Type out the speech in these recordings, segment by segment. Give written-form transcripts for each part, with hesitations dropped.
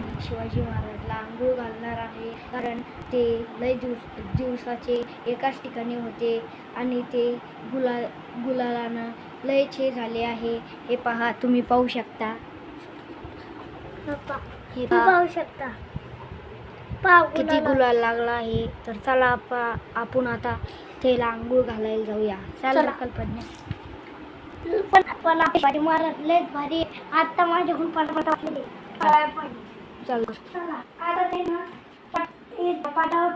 आणि शिवाजी महाराजला आंघोळ घालणार आहे, कारण ते लय दिवसाचे एकाच ठिकाणी होते आणि ते गुलालानं लय छे झाले आहे. हे पहा, तुम्ही पाहू शकता. हे पाहू शकता किती गुलाल लागला आहे. तर चला आपण आता त्याला आंघोळ घालायला जाऊया. चला कल्पना. पण शिवाजी महाराज लयच भारी. आता माझ्याकडून पटापट चला आता ते ना पाटावर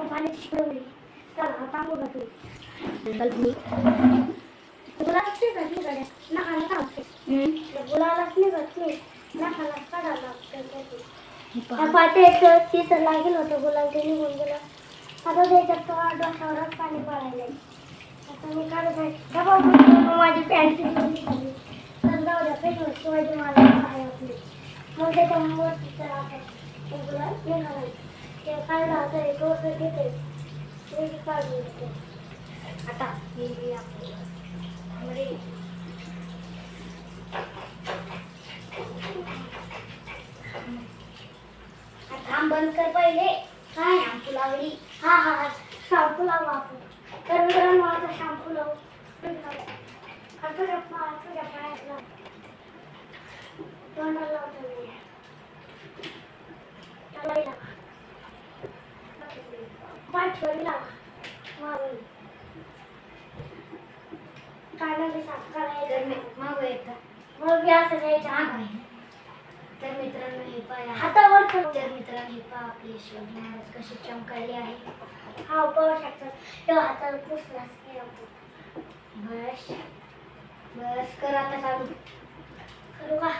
पाणी शिकवली. चला आता आंघोळ घालू. गुलालाच नाही घातली गड्या, नाकाला काढते. गुलालाच नाही घातली, नाकाला काढायला लागतं. तिथं लागेल होतं गुलाल, ते निघून गेलं. आता त्याच्यात डोक्यावरच पाणी पडायला. आता मी काढत आहे. माझी पॅन्ट खाली तर जाऊ द्या, काही शिवाजी महाराज आहे आपले. मग त्याच्यामुळे तिथं राहतात गुलाल नाही घालायचं. ते काढलं होतं एक वर्ष घेते काढून घेते. आता हे थांब, बंद कर पहिले. काय शॅम्पू लावली? हा शॅम्पू लावू आपण. तर मित्रांनो आता शॅम्पू लावू. तुझ्या पायात लाव, तोंडाला लावतो मी. त्याला पाठवली लाव. मागून कानाला साफ करायला मागू येतं. मग असं द्यायचं आहे. तर मित्रांनो हे पहा, हातावर तर मित्रांनो हे पहा, आपले शिवाजी महाराज कसे चमकायले आहे. हा पाहू शकतात. तेव्हा हातावर पुसलाच नाही आपण. बस कर आता चालू. करू का?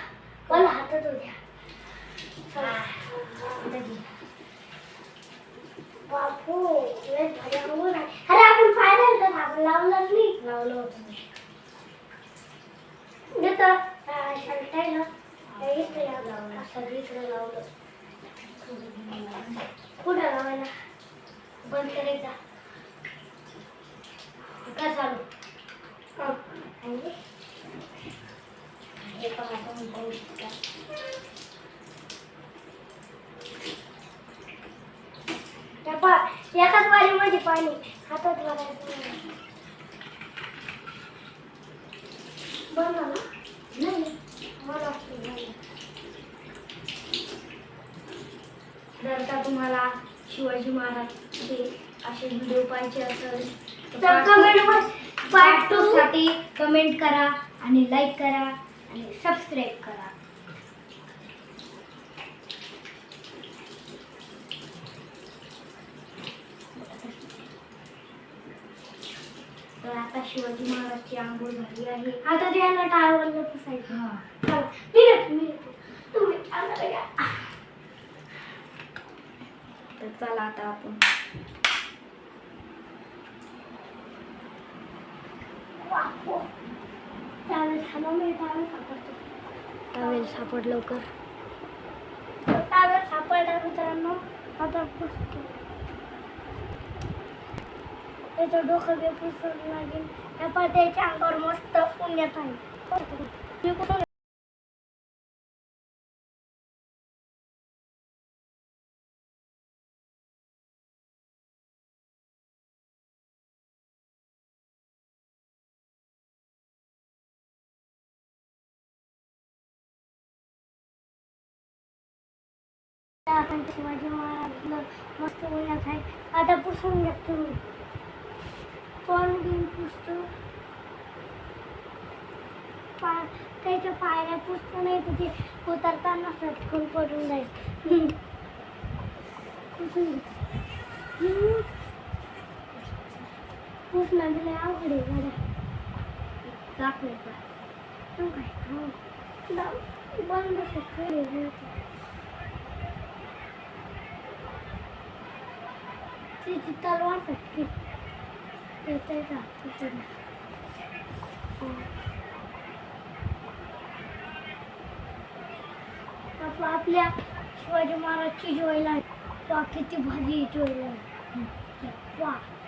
मला हातात होत्या. बापू लय भारी आंघोळ आहे. अरे आपण फायनल तर आपण लावलंच नाही. लावलं होतं मी. देतो शर्टायला सगळीकडे लावलं. कुठं लावायला? बंद करायचा का चालू? हे पण आपण पाहू शकता. एकाच वारीमध्ये पाणी हातात भरायचं. बंद ना? नाही मला जर का तुम्हाला शिवाजी महाराजचे असे व्हिडिओ पाहिजे असेल तर पार्ट 2 साठी कमेंट करा आणि लाईक करा आणि सबस्क्राईब करा. तर आता शिवाजी महाराजची आंघोळ झाली आहे. आता त्याला टाळवलं पुसायचं. हा मी तुम्ही तर चला आता आपण टावेल सापड लवकर. टावेल सापडला मित्रांनो. आता पुसतो. त्याचं डोकं बी पुसावं लागेल. त्याच्या अंगावर मस्त पुण्यात आहे. आपण शिवाजी महाराजला मस्त पुण्यात आहे. आता पुसून घेतो मी. पण घेऊन पुसतो. त्याच्या पायऱ्या पुसतो नाही तर ते उतरताना सटकून पडून जाईल. पुसणं दिलं अवघड आहे जरा. दाखवायचं बंद सगळं तिची तलवार फटकी. आपल्या शिवाजी महाराजची ज्वेलरी किती भारी ज्वेलरी.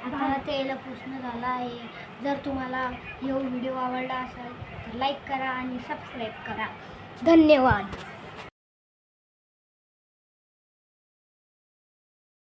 आता तेला पुसणं झालं आहे. जर तुम्हाला हा व्हिडिओ आवडला असेल तर लाईक करा आणि सबस्क्राईब करा. धन्यवाद.